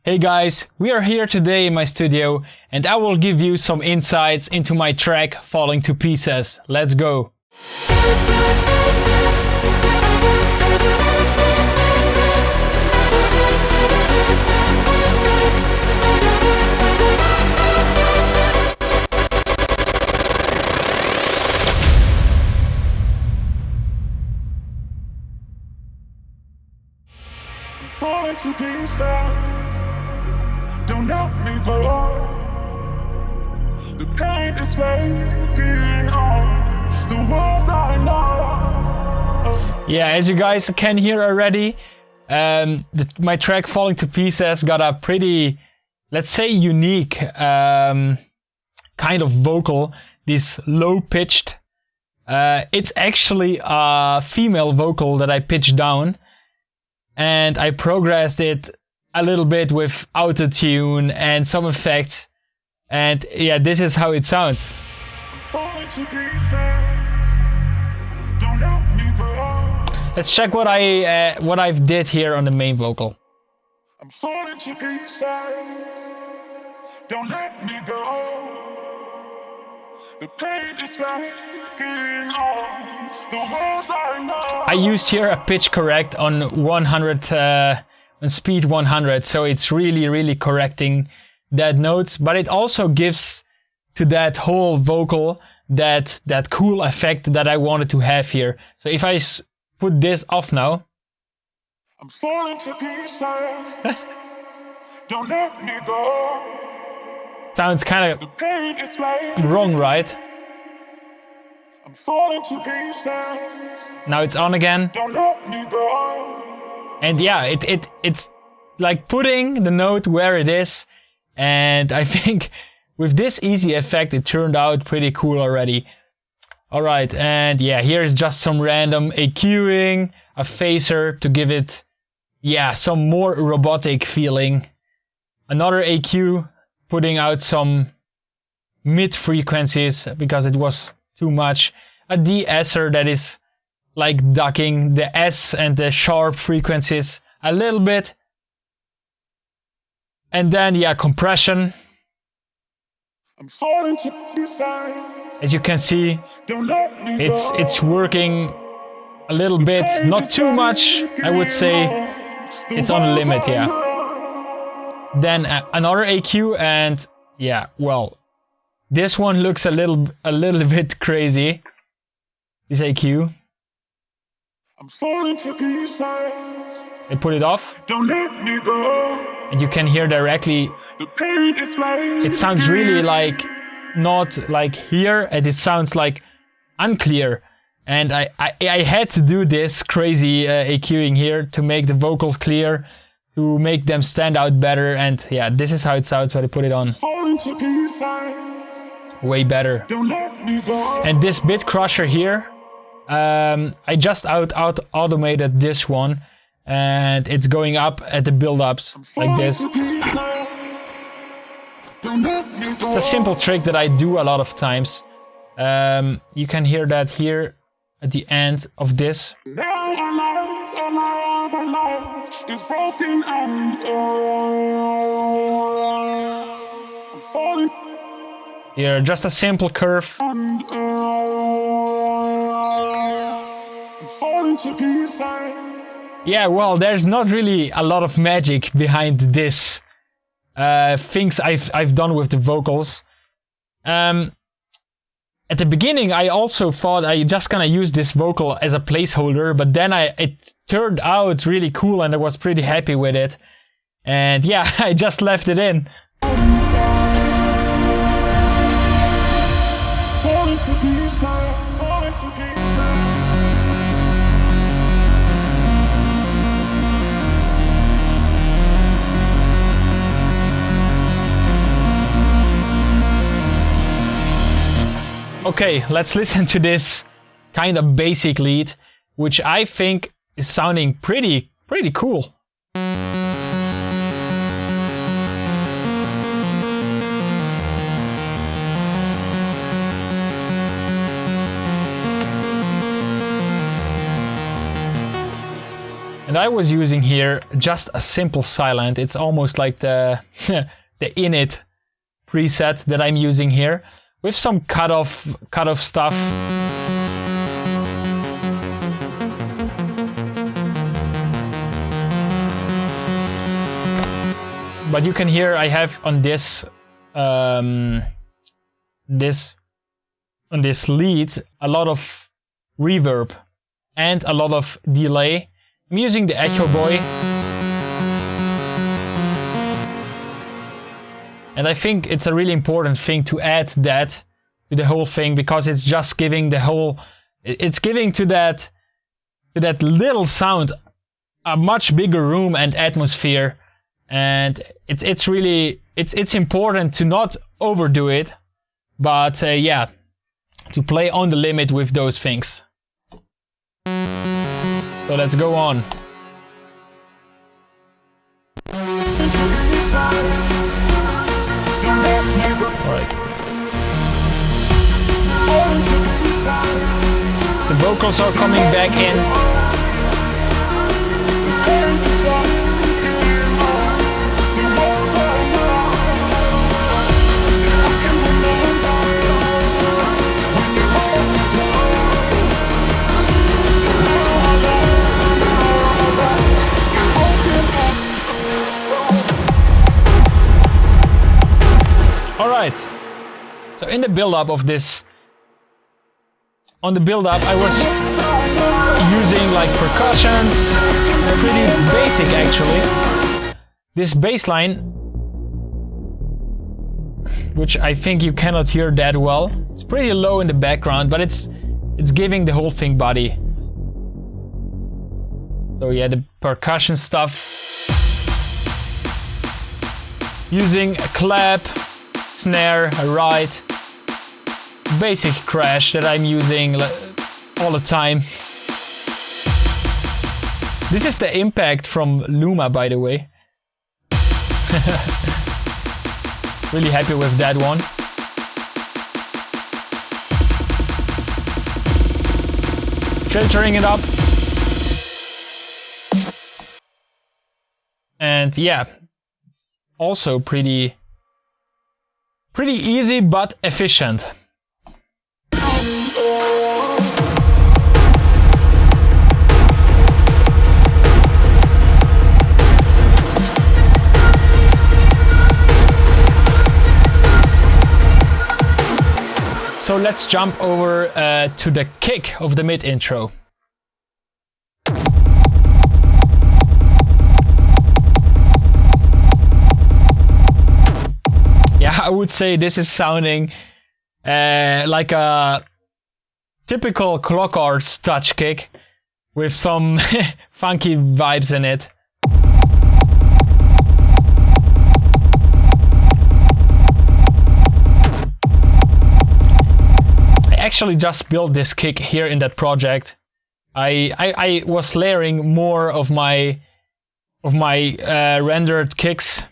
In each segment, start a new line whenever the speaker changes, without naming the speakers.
Hey guys, we are here today in my studio and I will give you some insights into my track Falling to Pieces. Let's go!
Falling to pieces, don't let me go. The pain is fading on the walls I know.
Yeah, as you guys can hear already, my track Falling to Pieces got a pretty, let's say, unique kind of vocal. This low-pitched. It's actually a female vocal that I pitched down. And I progressed it a little bit with auto-tune and some effects. And yeah, this is how it sounds. Let's check what I've did here on the main vocal.
I'm falling to pieces. Don't let me go. The pain is breaking on the walls I know.
I used here a pitch correct on 100, on speed 100, so it's really correcting that notes, but it also gives to that whole vocal that cool effect that I wanted to have here. So if I put this off now,
I'm falling to pieces. Don't let me go.
Sounds kind of wrong, right?
I'm falling to pieces.
Now it's on again.
Don't let me go.
And yeah, it's like putting the note where it is. And I think with this easy effect, it turned out pretty cool already. Alright, and yeah, here's just some random EQing, a phaser to give it, yeah, some more robotic feeling. Another EQ, putting out some mid frequencies because it was too much. A de-esser that is like ducking the S and the sharp frequencies a little bit. And then yeah, compression.
I'm falling to pieces.
As you can see, it's working a little bit, not too much, I would say. It's on a limit, yeah. Then another EQ, and yeah, well, this one looks a little bit crazy. This EQ.
I'm falling to pieces.
I put it off.
Don't let me go.
And you can hear directly.
The pain is
it sounds really like not like here, and it sounds like unclear. And I had to do this crazy EQing here to make the vocals clear, to make them stand out better, and yeah, this is how it sounds when I put it on. Way better. And this bit crusher here, I just automated this one, and it's going up at the build-ups like this. It's a simple trick that I do a lot of times. You can hear that here at the end of this.
Is broken and I'm falling.
Here, just a simple curve.
And, I'm falling to pieces.
Yeah, well, there's not really a lot of magic behind this things I've done with the vocals. At the beginning, I also thought I just gonna use this vocal as a placeholder, but then it turned out really cool and I was pretty happy with it. And yeah, I just left it in.
Falling to pieces. Falling to pieces.
Okay, let's listen to this kind of basic lead, which I think is sounding pretty cool. And I was using here just a simple silent. It's almost like the the init preset that I'm using here, with some cutoff stuff. But you can hear I have on this lead a lot of reverb and a lot of delay. I'm using the Echo Boy. And I think it's a really important thing to add that to the whole thing, because it's just giving the whole, it's giving to that little sound a much bigger room and atmosphere. And it's really important to not overdo it, but yeah, to play on the limit with those things. So let's go on. Alright. The vocals are coming back in. Alright, so in the build-up of this, on the build-up I was using like percussions, pretty basic actually. This bass line, which I think you cannot hear that well, it's pretty low in the background, but it's giving the whole thing body. So yeah, the percussion stuff. Using a clap, snare, a ride, basic crash that I'm using all the time. This is the impact from Luma, by the way. Really happy with that one. Filtering it up. And yeah, it's also pretty easy but efficient. So let's jump over to the kick of the mid intro. Yeah, I would say this is sounding like a typical Clockartz touch kick with some funky vibes in it. I actually just built this kick here in that project. I was layering more of my rendered kicks,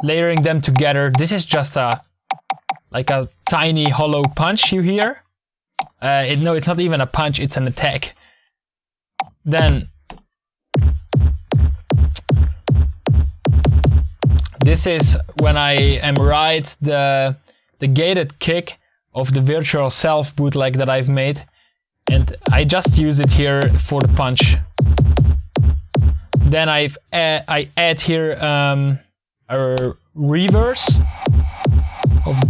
layering them together. This is just like a tiny hollow punch you hear. No, it's not even a punch, it's an attack. Then this is when I am right the gated kick of the virtual self bootleg that I've made, and I just use it here for the punch. Then I add here a reverse of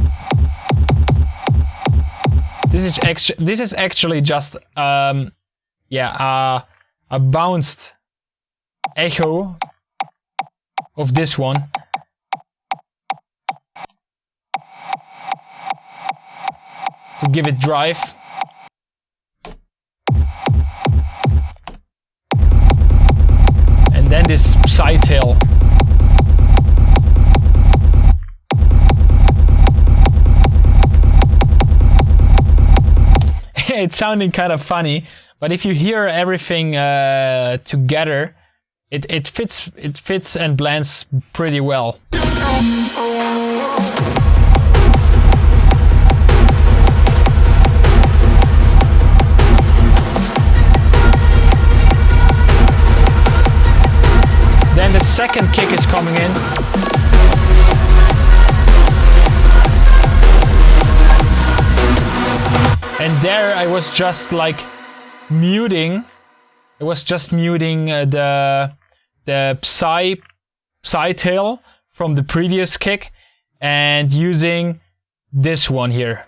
this is actually just yeah, a bounced echo of this one. To give it drive. And then this side tail. It's sounding kind of funny, but if you hear everything together, it fits and blends pretty well. second kick is coming in. And there I was just like muting. I was just muting the psi tail from the previous kick and using this one here.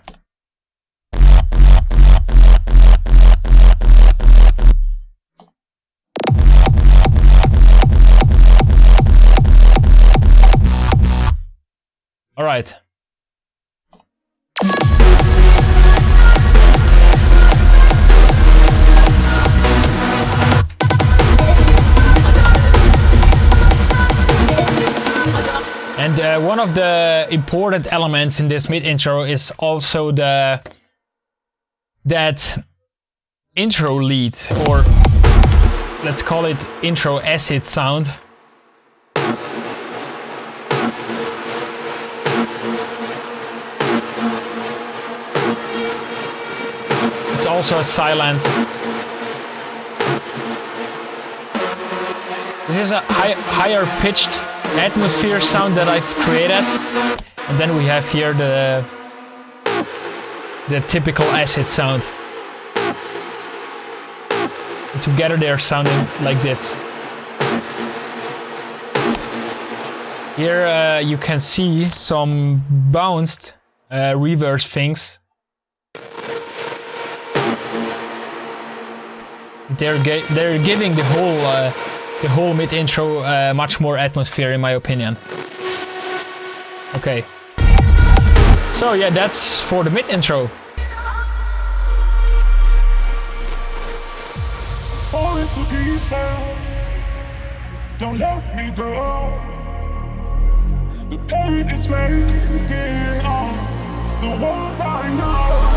All right. And one of the important elements in this mid intro is also that intro lead, or let's call it intro acid sound. It's also a silent. This is a higher pitched atmosphere sound that I've created, and then we have here the typical acid sound. And together they are sounding like this. Here you can see some bounced reverse things. They're giving the whole mid intro much more atmosphere, in my opinion. Okay. So yeah, that's for the mid intro.
Fall into pieces, don't let me go. The pain is making all the walls I know.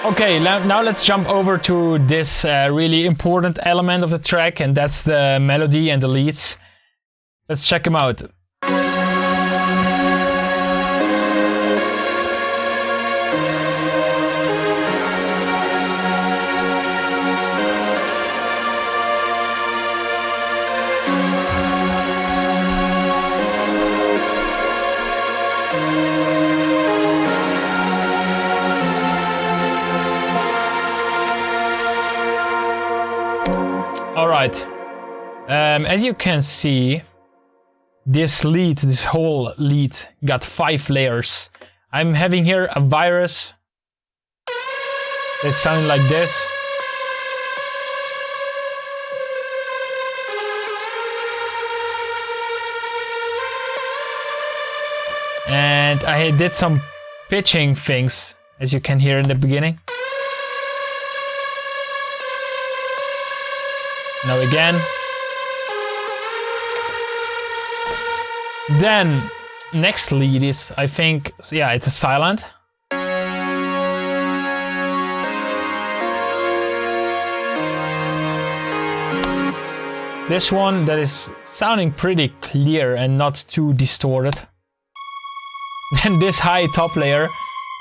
Okay, now let's jump over to this really important element of the track, and that's the melody and the leads. Let's check them out. Alright, as you can see, this whole lead got 5 layers. I'm having here a virus. They sound like this. And I did some pitching things, as you can hear in the beginning. Now again. Then next lead is, I think, yeah, it's a silent. This one that is sounding pretty clear and not too distorted. Then this high top layer,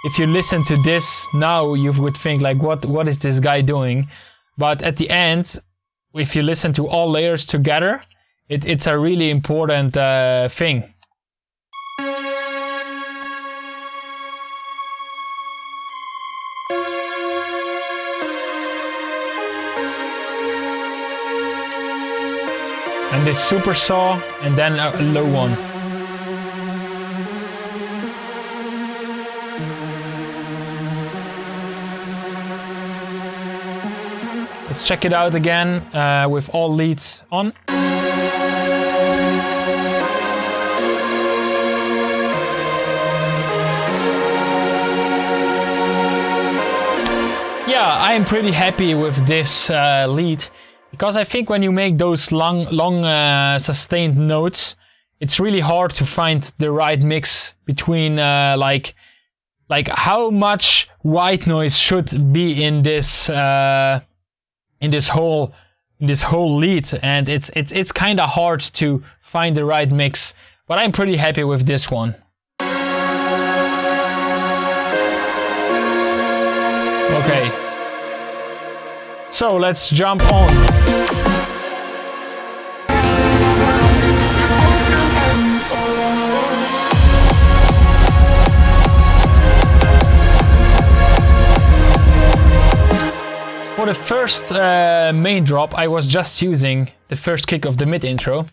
if you listen to this now, you would think like, what is this guy doing? But at the end, if you listen to all layers together, it's a really important thing. And this super saw, and then a low one. Let's check it out again with all leads on. Yeah, I'm pretty happy with this lead, because I think when you make those long sustained notes, it's really hard to find the right mix between like how much white noise should be in this whole lead, and it's kind of hard to find the right mix, but I'm pretty happy with this one. Okay. So let's jump on. For the first main drop, I was just using the first kick of the mid intro.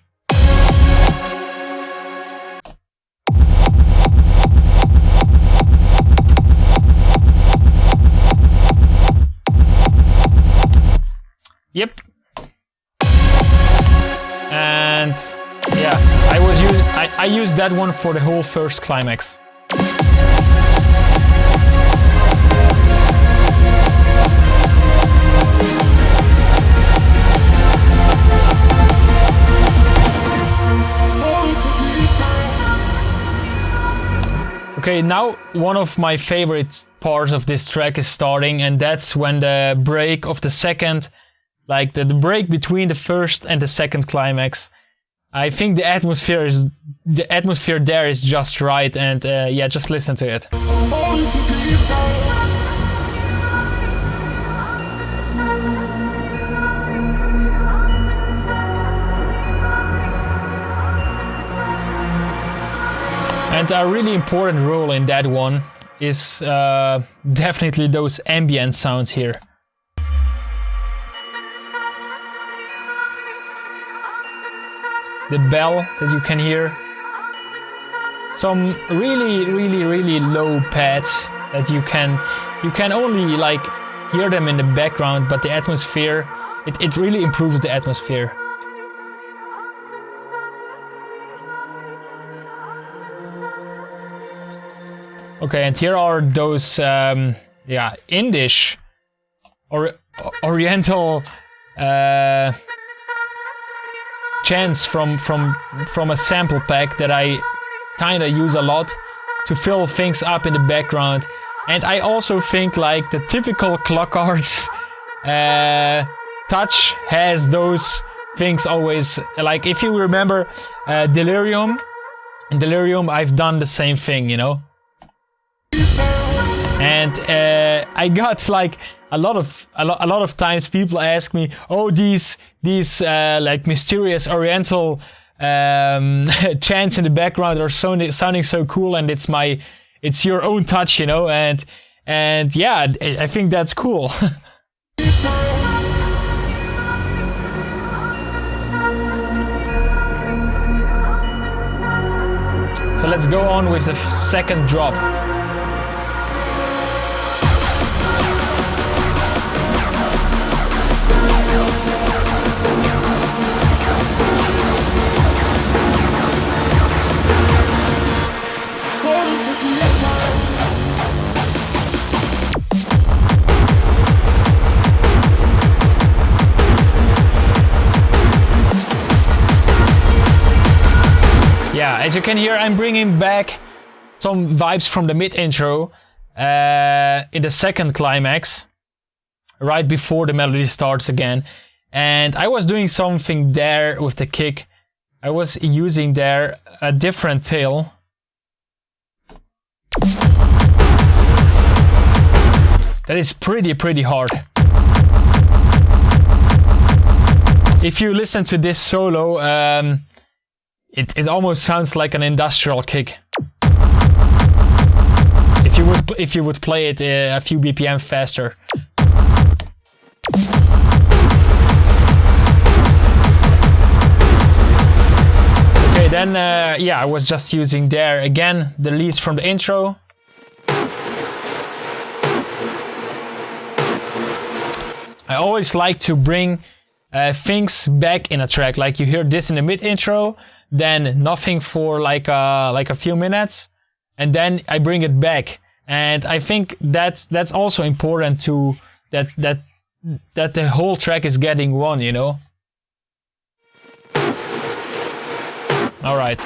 Yep. And yeah, I used that one for the whole first climax. Okay, now one of my favorite parts of this track is starting, and that's when the break of the second, like the break between the first and the second climax. I think the atmosphere there is just right, and yeah, just listen to it. And a really important role in that one is definitely those ambient sounds here. The bell that you can hear. Some really low pads that you can only like hear them in the background, but the atmosphere, it really improves the atmosphere. Okay, and here are those, yeah, Indish or Oriental chants from a sample pack that I kind of use a lot to fill things up in the background. And I also think like the typical Clockartz touch has those things always. Like if you remember Delirium, in Delirium I've done the same thing, you know. And I got like a lot of times people ask me, oh, these like mysterious Oriental chants in the background are sounding so cool, and it's your own touch, you know, and yeah, I think that's cool. So let's go on with the second drop. Yeah, as you can hear, I'm bringing back some vibes from the mid-intro in the second climax, right before the melody starts again. And I was doing something there with the kick. I was using there a different tail. That is pretty hard. If you listen to this solo, it almost sounds like an industrial kick. If you would play it a few BPM faster. Okay, then yeah, I was just using there again the leads from the intro. I always like to bring things back in a track. Like you hear this in the mid intro, then nothing for like a few minutes, and then I bring it back. And I think that's also important to that the whole track is getting one, you know. All right.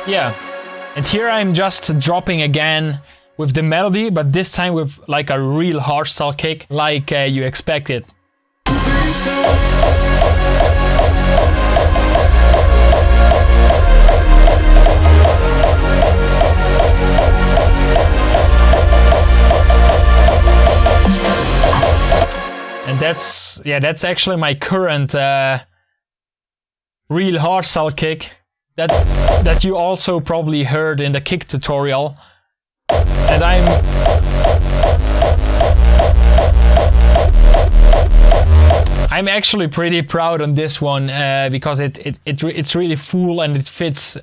Yeah, and here I'm just dropping again with the melody, but this time with like a real hardstyle kick, like you expected. And that's actually my current real hardstyle kick that you also probably heard in the kick tutorial. And I'm actually pretty proud on this one because it's really full and it fits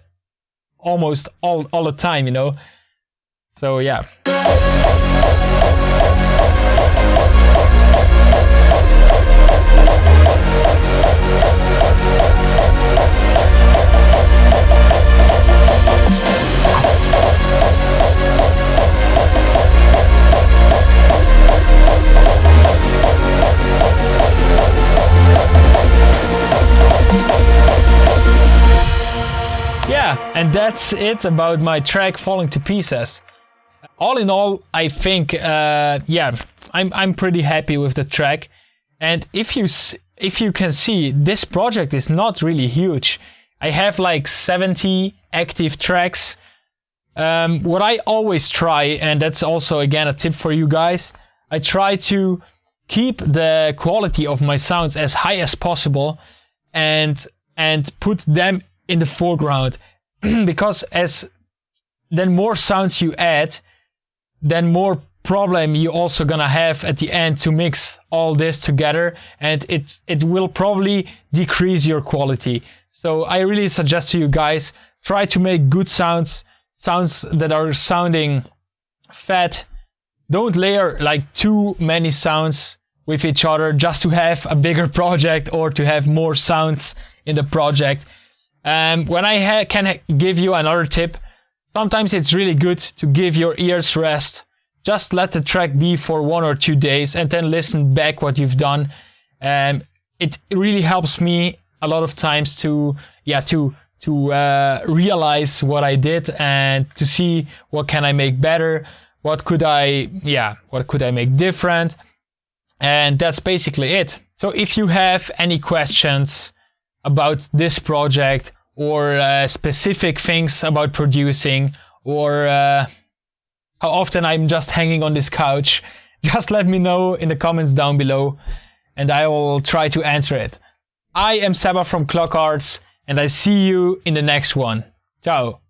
almost all the time, you know. So yeah. And that's it about my track Falling to Pieces. All in all, I think, yeah, I'm pretty happy with the track. And if you can see, this project is not really huge. I have like 70 active tracks. What I always try, and that's also again a tip for you guys, I try to keep the quality of my sounds as high as possible and put them in the foreground. Because then more sounds you add, then more problem you also gonna have at the end to mix all this together, and it will probably decrease your quality. So I really suggest to you guys, try to make good sounds that are sounding fat. Don't layer like too many sounds with each other just to have a bigger project or to have more sounds in the project. When I can give you another tip, sometimes it's really good to give your ears rest. Just let the track be for 1 or 2 days and then listen back what you've done. It really helps me a lot of times to realize what I did and to see what can I make better, what could I make different, and that's basically it. So if you have any questions about this project or specific things about producing, or how often I'm just hanging on this couch, just let me know in the comments down below and I will try to answer it. I am Seba from Clockartz and I see you in the next one. Ciao!